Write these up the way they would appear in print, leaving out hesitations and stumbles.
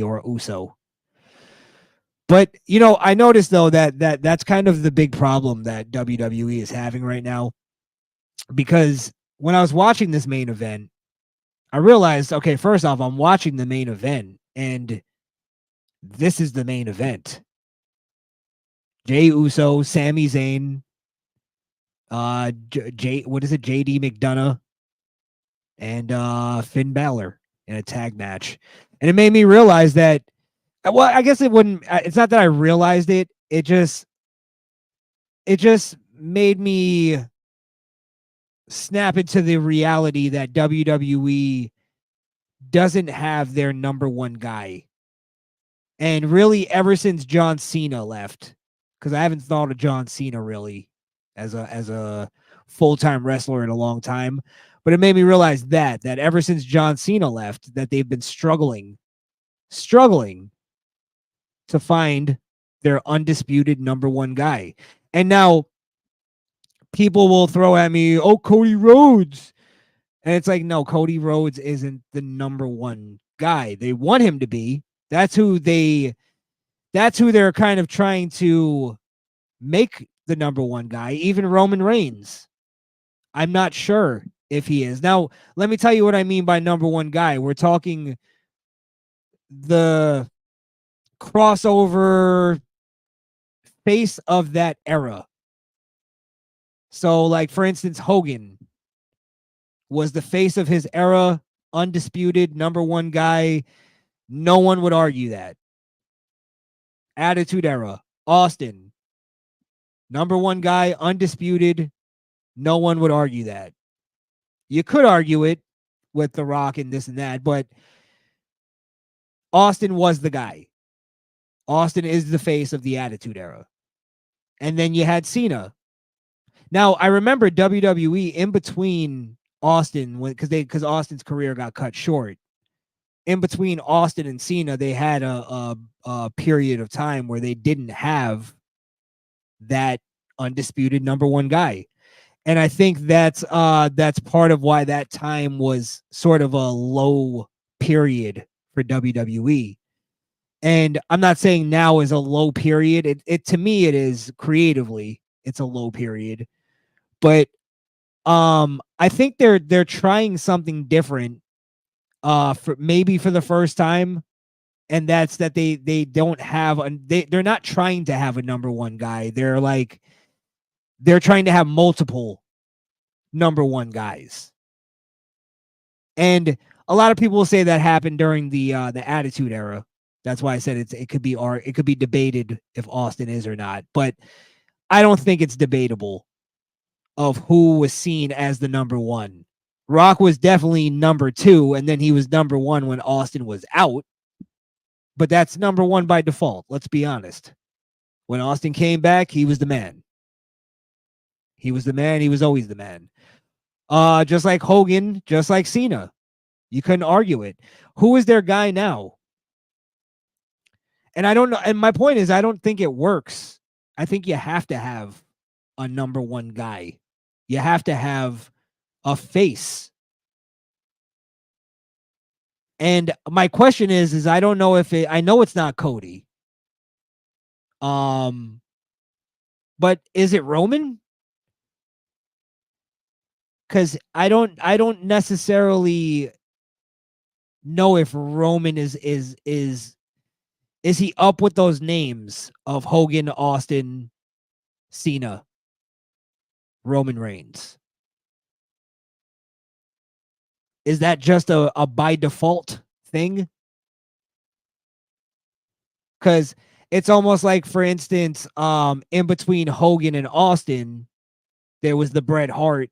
or Uso. But, you know, I noticed, though, that's kind of the big problem that WWE is having right now. Because when I was watching this main event, I realized, okay, first off, I'm watching the main event, and this is the main event. Jey Uso, Sami Zayn, what is it, JD McDonough, and Finn Balor in a tag match. And it made me realize that, well, I guess it wouldn't, it's not that I realized it. It just made me snap into the reality that WWE doesn't have their number one guy. And really, ever since John Cena left, because I haven't thought of John Cena really as a full-time wrestler in a long time, but it made me realize that ever since John Cena left, that they've been struggling to find their undisputed number one guy. And now people will throw at me, oh, Cody Rhodes. And it's like, no, Cody Rhodes isn't the number one guy. They want him to be. That's who they're kind of trying to make the number one guy. Even Roman Reigns, I'm not sure if he is. Now, let me tell you what I mean by number one guy. We're talking the crossover face of that era. So, like, for instance, Hogan was the face of his era, undisputed number one guy. No one would argue that. Attitude Era, Austin, number one guy, undisputed. No one would argue that. You could argue it with The Rock and this and that, but Austin was the guy. Austin is the face of the Attitude Era. And then you had Cena. Now, I remember WWE in between Austin, because Austin's career got cut short. In between Austin and Cena, they had a period of time where they didn't have that undisputed number one guy. And I think that's part of why that time was sort of a low period for WWE. And I'm not saying now is a low period. It to me, it is creatively, it's a low period. But I think they're trying something different for the first time, and that's that they don't have they're not trying to have a number one guy. They're trying to have multiple number one guys. And a lot of people will say that happened during the Attitude Era. That's why I said it could be debated if Austin is or not, but I don't think it's debatable of who was seen as the number one. Rock was definitely number two, and then he was number one when Austin was out. But that's number one by default. Let's be honest. When Austin came back, he was the man. He was the man. He was always the man. Just like Hogan, just like Cena. You couldn't argue it. Who is their guy now? And I don't know. And my point is, I don't think it works. I think you have to have a number one guy. You have to have a face. And my question is I don't know if I know it's not Cody. But is it Roman? Because I don't necessarily know if Roman is he up with those names of Hogan, Austin, Cena, Roman Reigns? Is that just a by default thing? Because it's almost like, for instance, in between Hogan and Austin, there was the Bret Hart,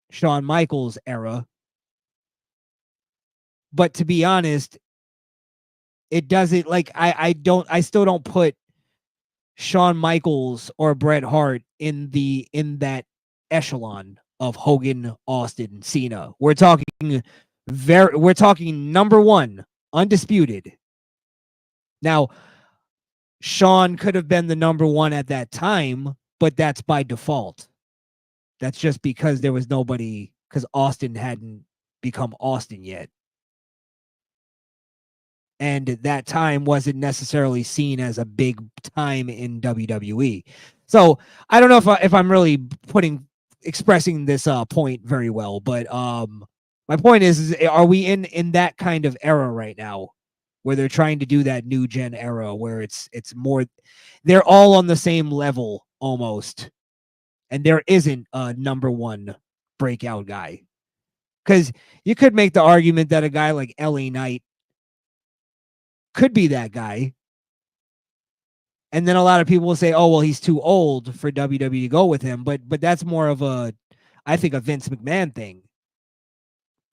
Shawn Michaels era. But to be honest, it doesn't, like, I still don't put Shawn Michaels or Bret Hart in that echelon of Hogan, Austin, Cena. We're talking number one, undisputed. Now, Shawn could have been the number one at that time, but that's by default. That's just because there was nobody, because Austin hadn't become Austin yet. And that time wasn't necessarily seen as a big time in WWE. So I don't know if I'm really expressing this point very well, but my point is are we in that kind of era right now where they're trying to do that new gen era where it's more, they're all on the same level almost, and there isn't a number one breakout guy? Because you could make the argument that a guy like LA Knight could be that guy. And then a lot of people will say, "Oh, well, he's too old for WWE to go with him." But that's more of a, I think, a Vince McMahon thing.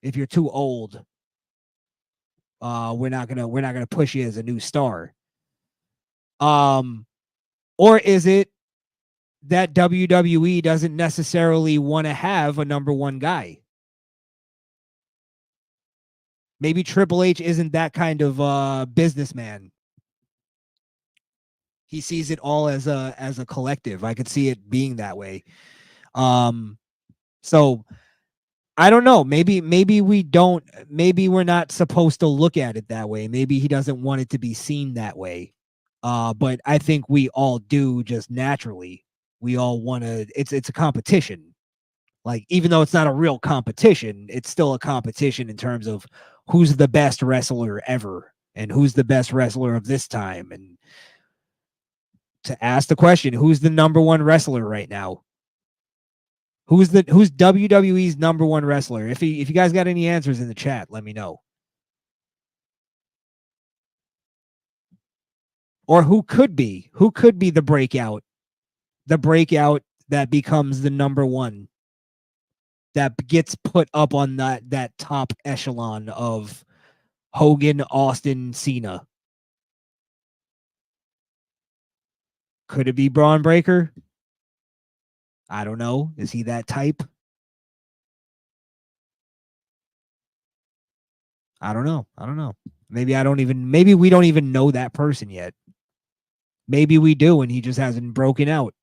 If you're too old, we're not gonna push you as a new star. Or is it that WWE doesn't necessarily want to have a number one guy? Maybe Triple H isn't that kind of businessman. He sees it all as a collective. I could see it being that way. So I don't know. Maybe we don't. Maybe we're not supposed to look at it that way. Maybe he doesn't want it to be seen that way. But I think we all do just naturally. We all want to. It's a competition. Like even though it's not a real competition, it's still a competition in terms of who's the best wrestler ever and who's the best wrestler of this time. And to ask the question, who's the number one wrestler right now? Who's WWE's number one wrestler? If you guys got any answers in the chat, let me know. Or who could be the breakout that becomes the number one, that gets put up on that top echelon of Hogan, Austin, Cena? Could it be Braun Breaker? I don't know. Is he that type? I don't know. Maybe we don't even know that person yet. Maybe we do, and he just hasn't broken out.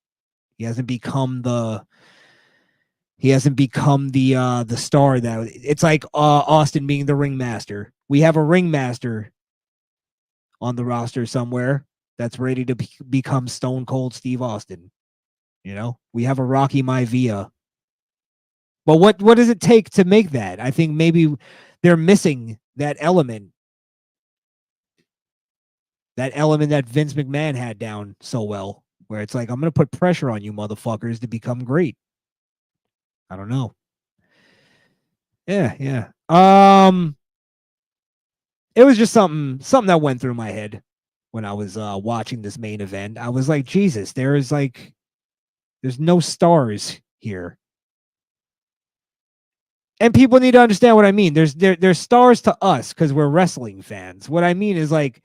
He hasn't become the star that it's like Austin being the ringmaster. We have a ringmaster on the roster somewhere that's ready to become Stone Cold Steve Austin. We have a Rocky Maivia. But what does it take to make that? I think maybe they're missing that element. That element that Vince McMahon had down so well, where it's like, I'm going to put pressure on you motherfuckers to become great. I don't know. Yeah. It was just something that went through my head when I was watching this main event. I was like, Jesus, there's no stars here. And people need to understand what I mean. There's stars to us because we're wrestling fans. What I mean is like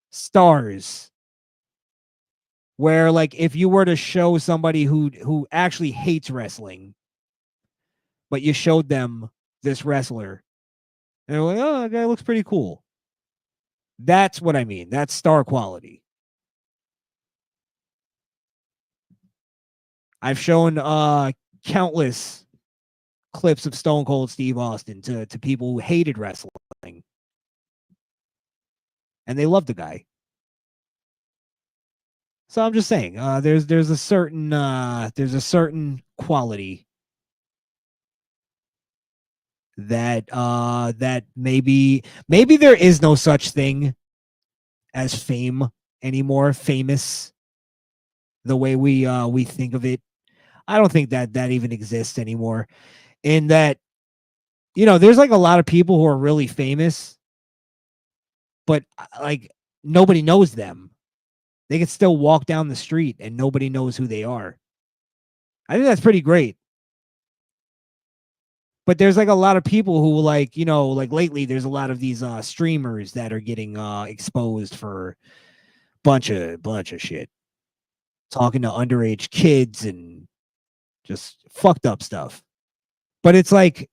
stars where, like, if you were to show somebody who actually hates wrestling, but you showed them this wrestler, and they're like, oh, that guy looks pretty cool. That's what I mean. That's star quality. I've shown countless clips of Stone Cold Steve Austin to people who hated wrestling, and they loved the guy. So I'm just saying, there's a certain quality that maybe there is no such thing as fame anymore. Famous, the way we think of it, I don't think that even exists anymore. In that, there's like a lot of people who are really famous, but like nobody knows them. They can still walk down the street and nobody knows who they are. I think that's pretty great. But there's like a lot of people who like lately there's a lot of these streamers that are getting exposed for bunch of shit, talking to underage kids and just fucked up stuff. But it's like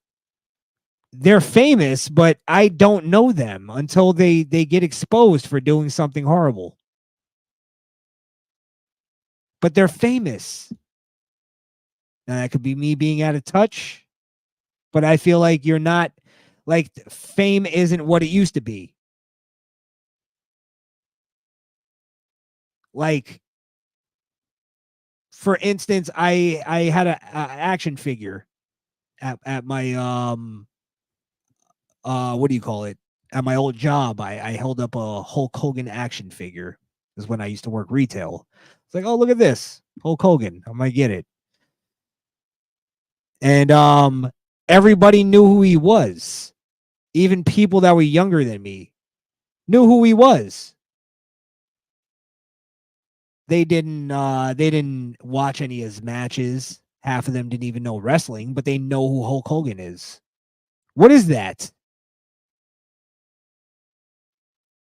they're famous, but I don't know them until they get exposed for doing something horrible. But they're famous. Now that could be me being out of touch, but I feel like you're not, like, fame isn't what it used to be. Like, for instance, I had a action figure at my what do you call it? At my old job, I held up a Hulk Hogan action figure. This is when I used to work retail. It's like, oh, look at this, Hulk Hogan. I might get it. And everybody knew who he was. Even people that were younger than me knew who he was. They didn't watch any of his matches. Half of them didn't even know wrestling, but they know who Hulk Hogan is. What is that?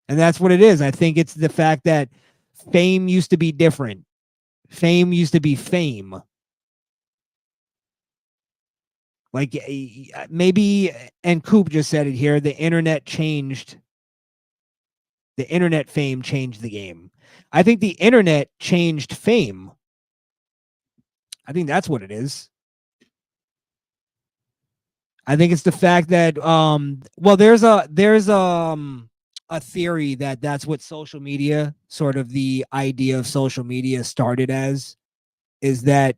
And that's what it is. I think it's the fact that fame used to be different. Fame used to be fame. Like, maybe, and Coop just said it here, the internet fame changed the game. I think the internet changed fame. I think that's what it is. I think it's the fact that well, there's a theory that that's what social media, sort of the idea of social media started as, is that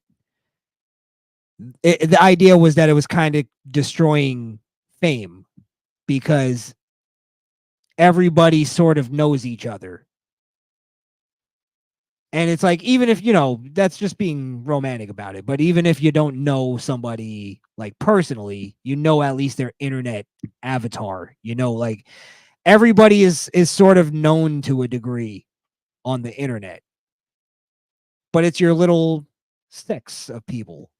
the idea was that it was kind of destroying fame because everybody sort of knows each other. And it's like, even if, that's just being romantic about it, but even if you don't know somebody like personally, at least their internet avatar, like everybody is sort of known to a degree on the internet, but it's your little sticks of people.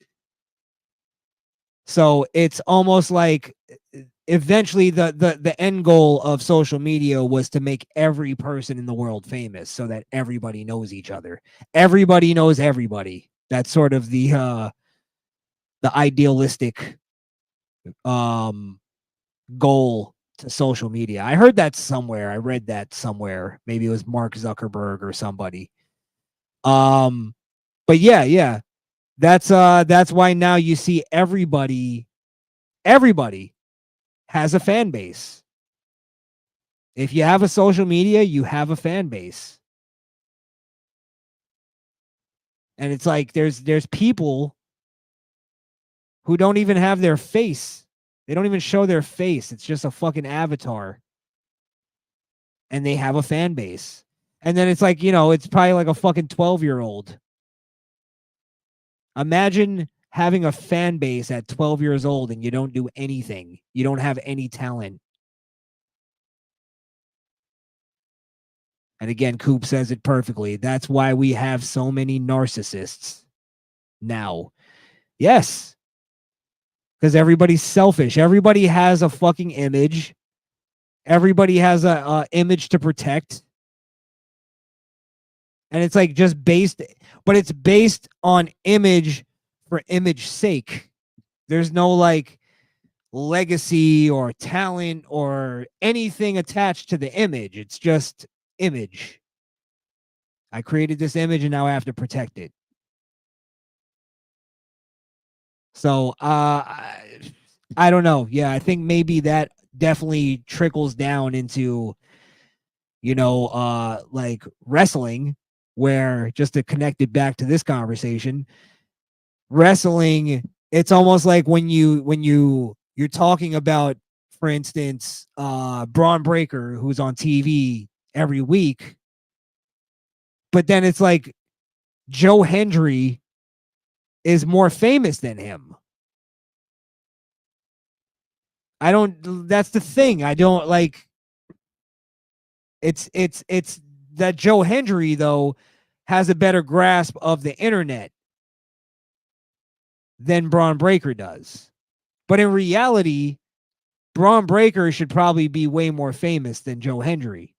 So it's almost like eventually the end goal of social media was to make every person in the world famous so that everybody knows each other. Everybody knows everybody. That's sort of the idealistic goal to social media. I heard that somewhere. I read that somewhere. Maybe it was Mark Zuckerberg or somebody. But yeah. That's why now you see everybody has a fan base. If you have a social media, you have a fan base. And it's like there's people who don't even have their face. They don't even show their face. It's just a fucking avatar. And they have a fan base. And then it's like, it's probably like a fucking 12-year-old. Imagine having a fan base at 12 years old and you don't do anything. You don't have any talent. And again, Coop says it perfectly. That's why we have so many narcissists now. Yes. Because everybody's selfish. Everybody has a fucking image. Everybody has a image to protect. And it's like just but it's based on image for image sake. There's no like legacy or talent or anything attached to the image. It's just image. I created this image and now I have to protect it. So I don't know. Yeah, I think maybe that definitely trickles down into, like wrestling, where, just to connect it back to this conversation, wrestling, it's almost like when you're talking about, for instance, Braun Breaker, who's on TV every week, but then it's like Joe Hendry is more famous than him. That's the thing. I don't like, it's that Joe Hendry, though, has a better grasp of the internet than Braun Breaker does. But in reality, Braun Breaker should probably be way more famous than Joe Hendry.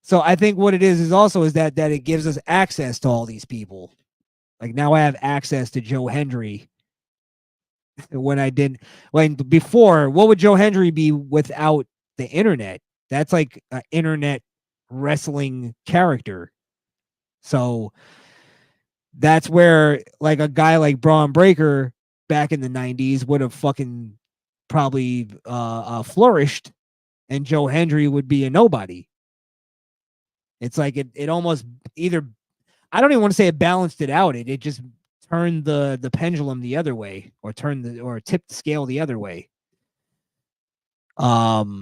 So I think what it is also is that it gives us access to all these people. Like, now I have access to Joe Hendry when I didn't. When before, what would Joe Hendry be without the internet? That's like an internet wrestling character. So that's where, like, a guy like Braun Breaker back in the 90s would have fucking probably flourished, and Joe Hendry would be a nobody. It's like it almost either, I don't even want to say it balanced it out. It just turned the pendulum the other way, or tipped the scale the other way. But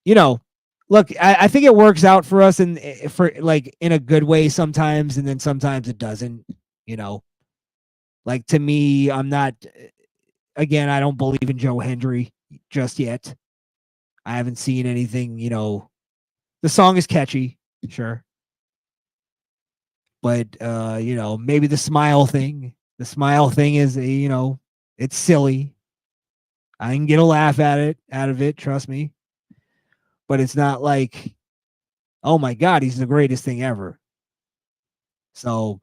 you know, look, I think it works out for us for like in a good way sometimes, and then sometimes it doesn't. You know, like to me, I'm not. Again, I don't believe in Joe Hendry just yet. I haven't seen anything. The song is catchy, sure, but maybe the smile thing. The smile thing is, it's silly. I can get a laugh out of it. Trust me, but it's not like, oh my god, he's the greatest thing ever. So,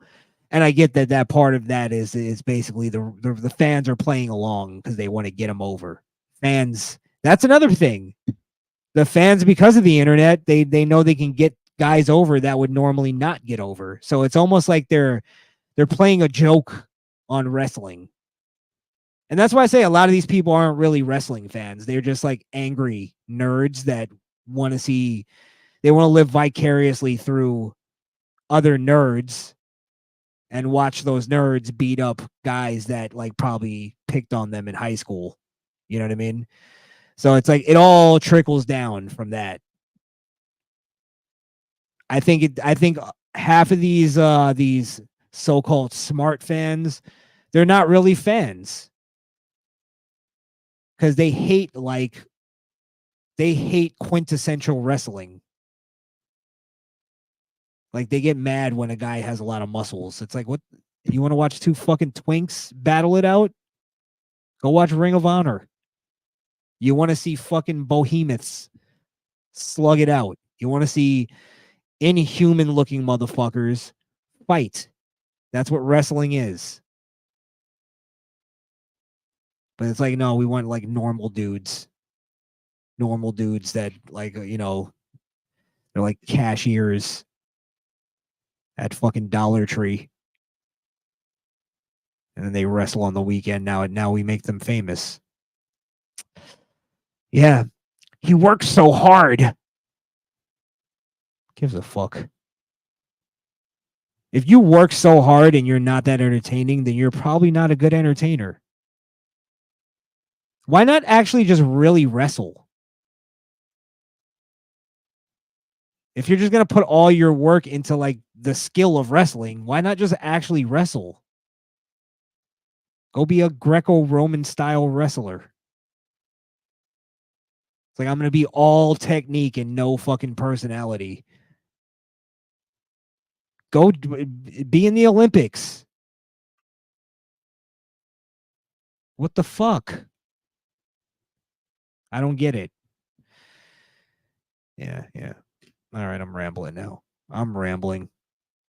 and I get that part of that is basically the fans are playing along because they want to get him over. Fans, that's another thing. The fans, because of the internet, they know they can get guys over that would normally not get over. So it's almost like they're playing a joke on wrestling. And that's why I say a lot of these people aren't really wrestling fans. They're just like angry nerds that want to see, they want to live vicariously through other nerds and watch those nerds beat up guys that like probably picked on them in high school. You know what I mean? So it's like it all trickles down from that. I think half of these so-called smart fans, they're not really fans because they hate quintessential wrestling. Like they get mad when a guy has a lot of muscles. It's like, what, you want to watch two fucking twinks battle it out? Go watch Ring of Honor. You want to see fucking behemoths slug it out. You want to see inhuman looking motherfuckers fight. That's what wrestling is. But it's like, no, we want like normal dudes. Normal dudes that like, they're like cashiers at fucking Dollar Tree. And then they wrestle on the weekend. Now we make them famous. Yeah. He works so hard. Gives a fuck. If you work so hard and you're not that entertaining, then you're probably not a good entertainer. Why not actually just really wrestle? If you're just going to put all your work into like the skill of wrestling, why not just actually wrestle? Go be a Greco-Roman style wrestler. It's like, I'm going to be all technique and no fucking personality. Go be in the Olympics. What the fuck? I don't get it. Yeah. All right, I'm rambling now. I'm rambling.